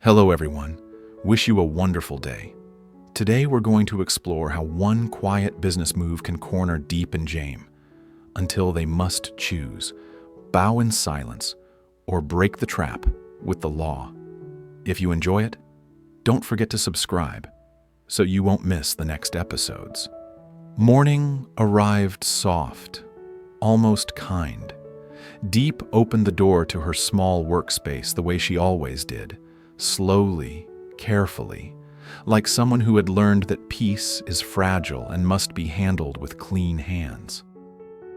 Hello everyone, wish you a wonderful day. Today we're going to explore how one quiet business move can corner Diep and Jame until they must choose, bow in silence or break the trap with the law. If you enjoy it, don't forget to subscribe so you won't miss the next episodes. Morning arrived soft, almost kind. Diep opened the door to her small workspace the way she always did. Slowly, carefully, like someone who had learned that peace is fragile and must be handled with clean hands.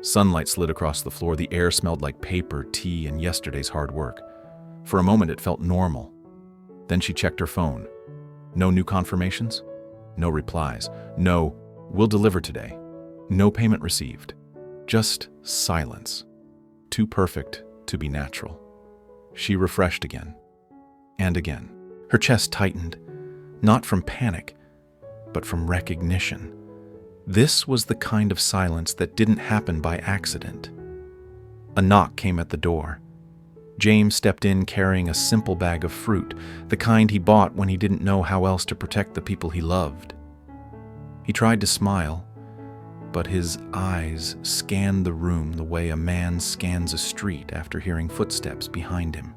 Sunlight slid across the floor, the air smelled like paper, tea, and yesterday's hard work. For a moment it felt normal. Then she checked her phone. No new confirmations? No replies. No, we'll deliver today. No payment received. Just silence. Too perfect to be natural. She refreshed again. And again. Her chest tightened, not from panic, but from recognition. This was the kind of silence that didn't happen by accident. A knock came at the door. Jame stepped in carrying a simple bag of fruit, the kind he bought when he didn't know how else to protect the people he loved. He tried to smile, but his eyes scanned the room the way a man scans a street after hearing footsteps behind him.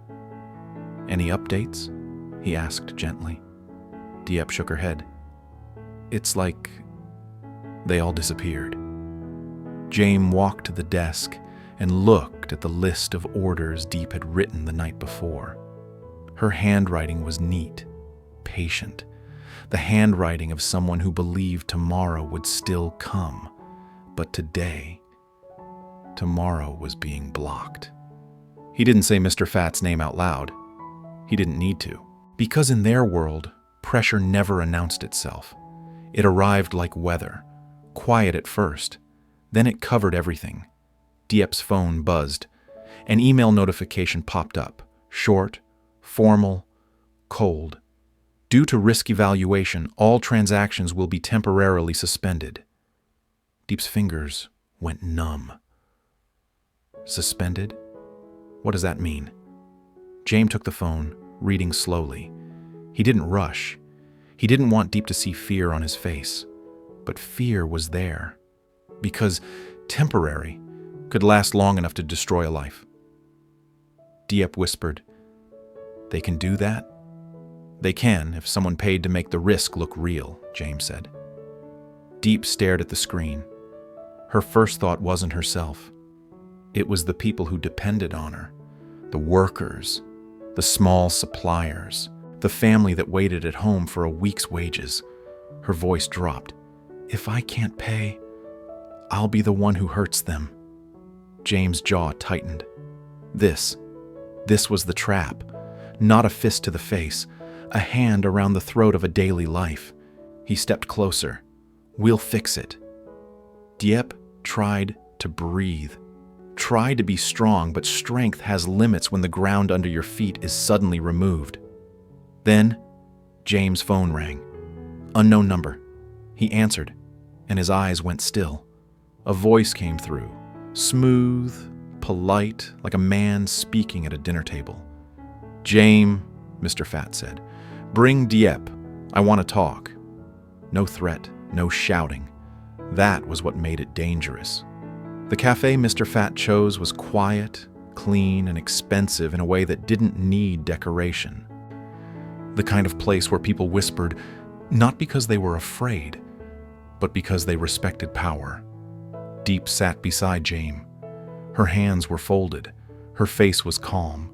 "Any updates?" he asked gently. Diep shook her head. "It's like they all disappeared." Jame walked to the desk and looked at the list of orders Diep had written the night before. Her handwriting was neat, patient, the handwriting of someone who believed tomorrow would still come. But today, tomorrow was being blocked. He didn't say Mr. Phat's name out loud. He didn't need to. Because in their world, pressure never announced itself. It arrived like weather, quiet at first, then it covered everything. Diep's phone buzzed. An email notification popped up, short, formal, cold. Due to risk evaluation, all transactions will be temporarily suspended. Diep's fingers went numb. Suspended? What does that mean? Jame took the phone, reading slowly. He didn't rush. He didn't want Diep to see fear on his face. But fear was there. Because temporary could last long enough to destroy a life. Diep whispered, "They can do that?" "They can if someone paid to make the risk look real," Jame said. Diep stared at the screen. Her first thought wasn't herself. It was the people who depended on her. The workers, the small suppliers, the family that waited at home for a week's wages. Her voice dropped. "If I can't pay, I'll be the one who hurts them." Jame's jaw tightened. This was the trap. Not a fist to the face, a hand around the throat of a daily life. He stepped closer. "We'll fix it." Diep tried to breathe. Try to be strong, but strength has limits when the ground under your feet is suddenly removed. Then, Jame's phone rang. Unknown number. He answered, and his eyes went still. A voice came through, smooth, polite, like a man speaking at a dinner table. "Jame," Mr. Phat said, "bring Diep. I want to talk." No threat, no shouting. That was what made it dangerous. The cafe Mr. Phat chose was quiet, clean, and expensive in a way that didn't need decoration. The kind of place where people whispered, not because they were afraid, but because they respected power. Diep sat beside Jame. Her hands were folded, her face was calm,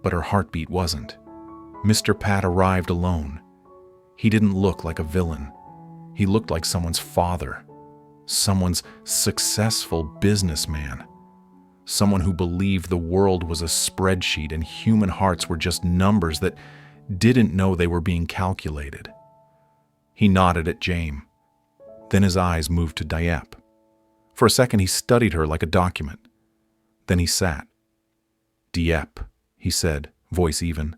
but her heartbeat wasn't. Mr. Phat arrived alone. He didn't look like a villain. He looked like someone's father. Someone's successful businessman. Someone who believed the world was a spreadsheet and human hearts were just numbers that didn't know they were being calculated. He nodded at Jame. Then his eyes moved to Diep. For a second he studied her like a document. Then he sat. "Diep," he said, voice even.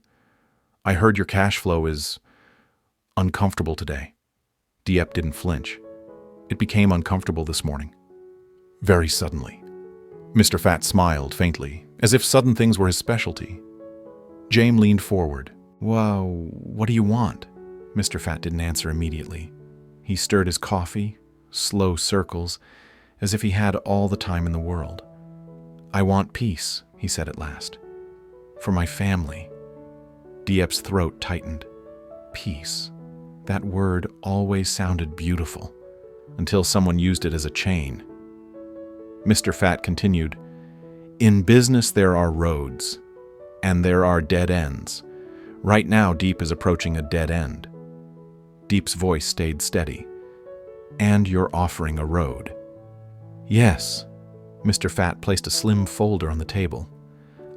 "I heard your cash flow is uncomfortable today." Diep didn't flinch. "It became uncomfortable this morning. Very suddenly." Mr. Phat smiled faintly, as if sudden things were his specialty. Jame leaned forward. "Whoa, what do you want?" Mr. Phat didn't answer immediately. He stirred his coffee, slow circles, as if he had all the time in the world. "I want peace," he said at last. "For my family." Diep's throat tightened. Peace. That word always sounded beautiful, until someone used it as a chain. Mr. Phat continued, "In business there are roads, and there are dead ends. Right now, Diep is approaching a dead end." Diep's voice stayed steady. "And you're offering a road." "Yes." Mr. Phat placed a slim folder on the table.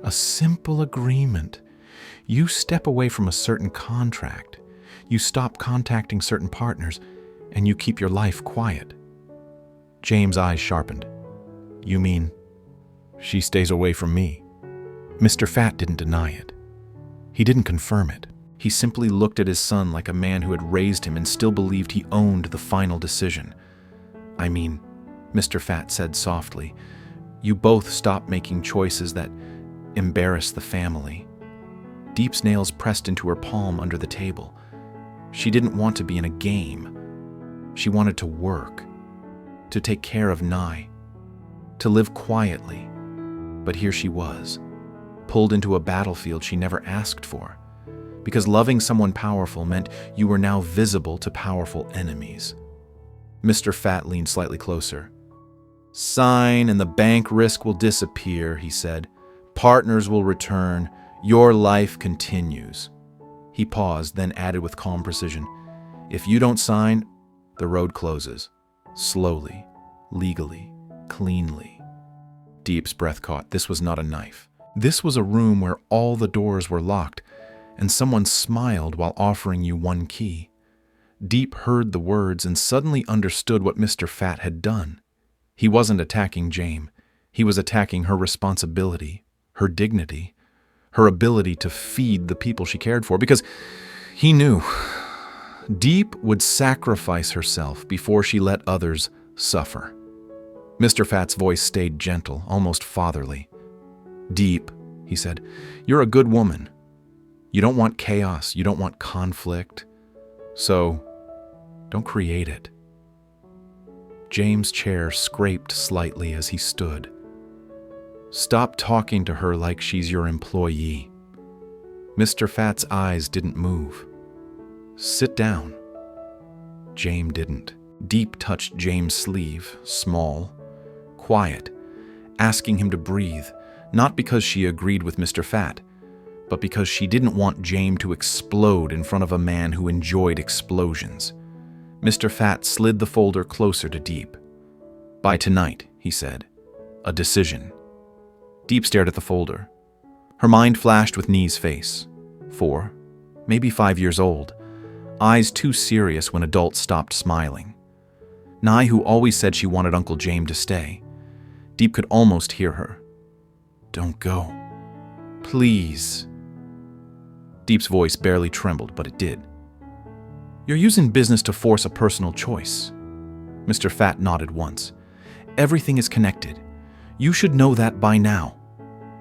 "A simple agreement. You step away from a certain contract. You stop contacting certain partners, and you keep your life quiet." Jame's eyes sharpened. "You mean she stays away from me?" Mr. Phat didn't deny it. He didn't confirm it. He simply looked at his son like a man who had raised him and still believed he owned the final decision. "I mean," Mr. Phat said softly, "you both stop making choices that embarrass the family." Diep's nails pressed into her palm under the table. She didn't want to be in a game. She wanted to work, to take care of Nai, to live quietly. But here she was, pulled into a battlefield she never asked for, because loving someone powerful meant you were now visible to powerful enemies. Mr. Phat leaned slightly closer. "Sign and the bank risk will disappear," he said. "Partners will return. Your life continues." He paused, then added with calm precision, "If you don't sign, the road closes. Slowly, legally, cleanly." Diep's breath caught. This was not a knife. This was a room where all the doors were locked, and someone smiled while offering you one key. Diep heard the words and suddenly understood what Mr. Phat had done. He wasn't attacking Jame. He was attacking her responsibility, her dignity, her ability to feed the people she cared for, because he knew Diep would sacrifice herself before she let others suffer. Mr. Phat's voice stayed gentle, almost fatherly. "Diep," he said, "you're a good woman. You don't want chaos, you don't want conflict, so don't create it." Jame's chair scraped slightly as he stood. "Stop talking to her like she's your employee." Mr. Phat's eyes didn't move. "Sit down." Jame didn't. Diep touched Jame's sleeve, small, quiet, asking him to breathe, not because she agreed with Mr. Phat, but because she didn't want Jame to explode in front of a man who enjoyed explosions. Mr. Phat slid the folder closer to Diep. "By tonight," he said. "A decision." Diep stared at the folder. Her mind flashed with Ni's face. 4, maybe 5 years old, eyes too serious when adults stopped smiling. Nai, who always said she wanted Uncle Jame to stay. Diep could almost hear her. "Don't go. Please." Diep's voice barely trembled, but it did. "You're using business to force a personal choice." Mr. Phat nodded once. "Everything is connected. You should know that by now."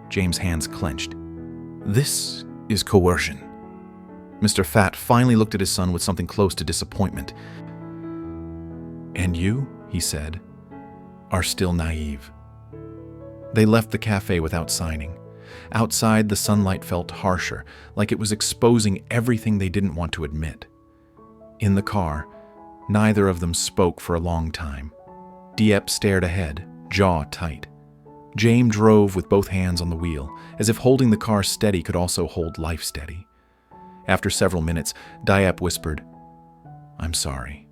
Jame's hands clenched. "This is coercion." Mr. Phat finally looked at his son with something close to disappointment. "And you," he said, "are still naive." They left the cafe without signing. Outside, the sunlight felt harsher, like it was exposing everything they didn't want to admit. In the car, neither of them spoke for a long time. Diep stared ahead, jaw tight. Jame drove with both hands on the wheel, as if holding the car steady could also hold life steady. After several minutes, Diep whispered, "I'm sorry."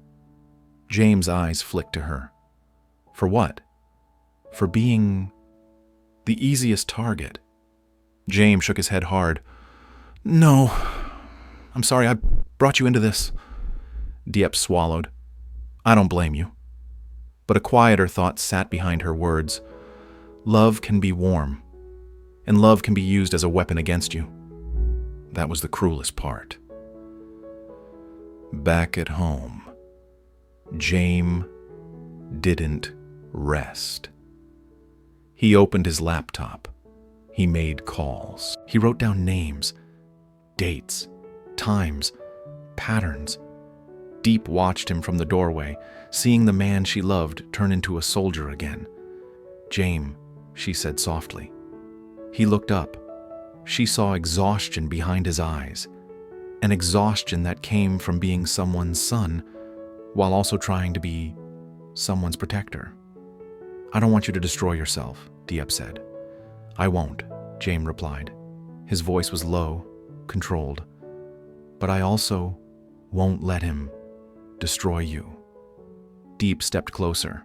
Jame's eyes flicked to her. "For what?" "For being the easiest target." Jame shook his head hard. "No, I'm sorry I brought you into this." Diep swallowed. "I don't blame you." But a quieter thought sat behind her words. Love can be warm, and love can be used as a weapon against you. That was the cruelest part. Back at home, Jame didn't rest. He opened his laptop. He made calls. He wrote down names, dates, times. Patterns. Diep watched him from the doorway, seeing the man she loved turn into a soldier again. "Jame," she said softly. He looked up. She saw exhaustion behind his eyes, an exhaustion that came from being someone's son while also trying to be someone's protector. "I don't want you to destroy yourself," Diep said. "I won't," Jame replied. His voice was low, controlled. "But I also won't let him destroy you." Diep stepped closer.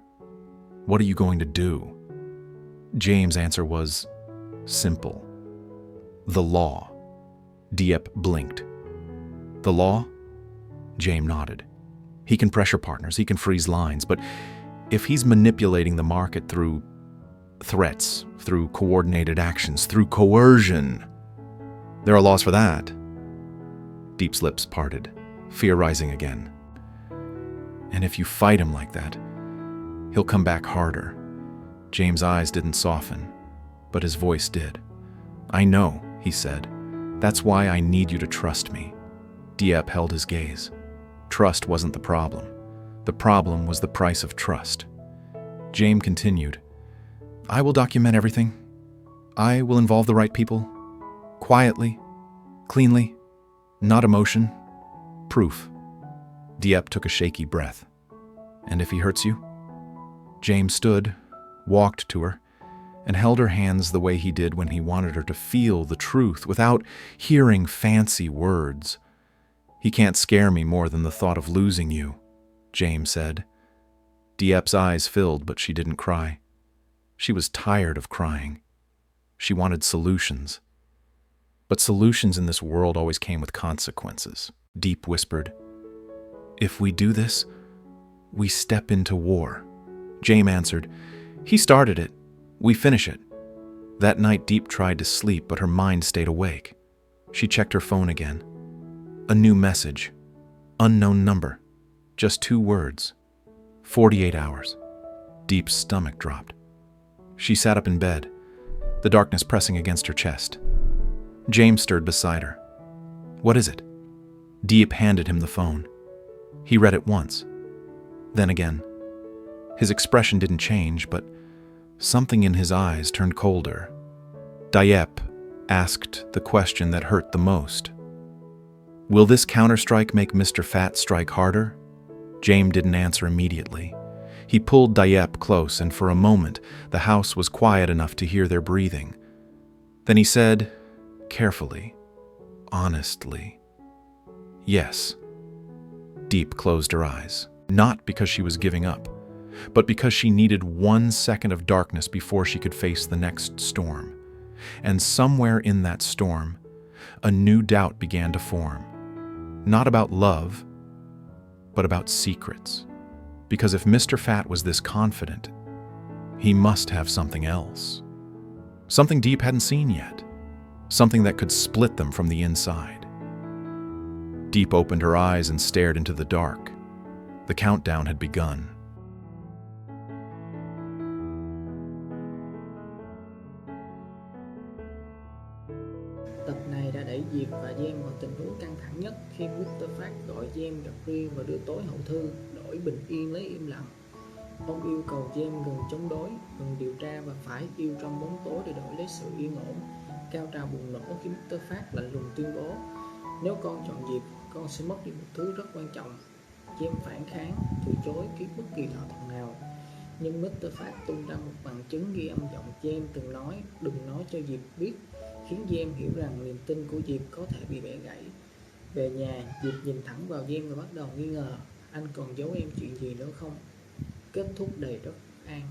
"What are you going to do?" Jame's answer was simple. "The law." Diep blinked. "The law?" Jame nodded. "He can pressure partners, he can freeze lines, but if he's manipulating the market through threats, through coordinated actions, through coercion, there are laws for that." Diep's lips parted, fear rising again. "And if you fight him like that, he'll come back harder." Jame's eyes didn't soften, but his voice did. "I know," he said. "That's why I need you to trust me." Diep held his gaze. Trust wasn't the problem. The problem was the price of trust. Jame continued, "I will document everything. I will involve the right people. Quietly, cleanly, not emotion. Proof." Diep took a shaky breath. "And if he hurts you?" Jame stood, walked to her, and held her hands the way he did when he wanted her to feel the truth without hearing fancy words. "He can't scare me more than the thought of losing you," Jame said. Diep's eyes filled, but she didn't cry. She was tired of crying. She wanted solutions. But solutions in this world always came with consequences. Diep whispered, "If we do this, we step into war." Jame answered, "He started it. We finish it." That night, Diep tried to sleep, but her mind stayed awake. She checked her phone again. A new message. Unknown number. Just 2 words. 48 hours. Diep's stomach dropped. She sat up in bed, the darkness pressing against her chest. Jame stirred beside her. "What is it?" Diep handed him the phone. He read it once, then again. His expression didn't change, but something in his eyes turned colder. Diep asked the question that hurt the most. "Will this counterstrike make Mr. Phat strike harder?" Jame didn't answer immediately. He pulled Diep close, and for a moment the house was quiet enough to hear their breathing. Then he said, carefully, honestly, "Yes." Diep closed her eyes, not because she was giving up, but because she needed 1 second of darkness before she could face the next storm. And somewhere in that storm, a new doubt began to form. Not about love, but about secrets. Because if Mr. Phat was this confident, he must have something else. Something Diep hadn't seen yet. Something that could split them from the inside. Diep opened her eyes and stared into the dark. The countdown had begun. Tập này đã đẩy Diep và Jame vào tình huống căng thẳng nhất khi Mr Phat gọi Jame gặp riêng vào bữa tối hậu thư, đổi bình yên lấy im lặng. Ông yêu cầu Jame ngừng chống đối, ngừng điều tra và phải yêu trong bóng tối để đổi lấy sự yên ổn. Cao trào bùng nổ khi Mr Phat lạnh lùng tuyên bố: "Nếu con chọn Diep, con sẽ mất đi một thứ rất quan trọng." Jame phản kháng, từ chối ký bất kỳ thỏa thuận nào. Nhưng Mr Phat tung ra một bằng chứng ghi âm giọng Jame từng nói "đừng nói cho Diep biết", khiến Jame hiểu rằng niềm tin của Diep có thể bị bẻ gãy. Về nhà, Diep nhìn thẳng vào Jame và bắt đầu nghi ngờ: "Anh còn giấu em chuyện gì nữa không?" Kết thúc đầy bất an.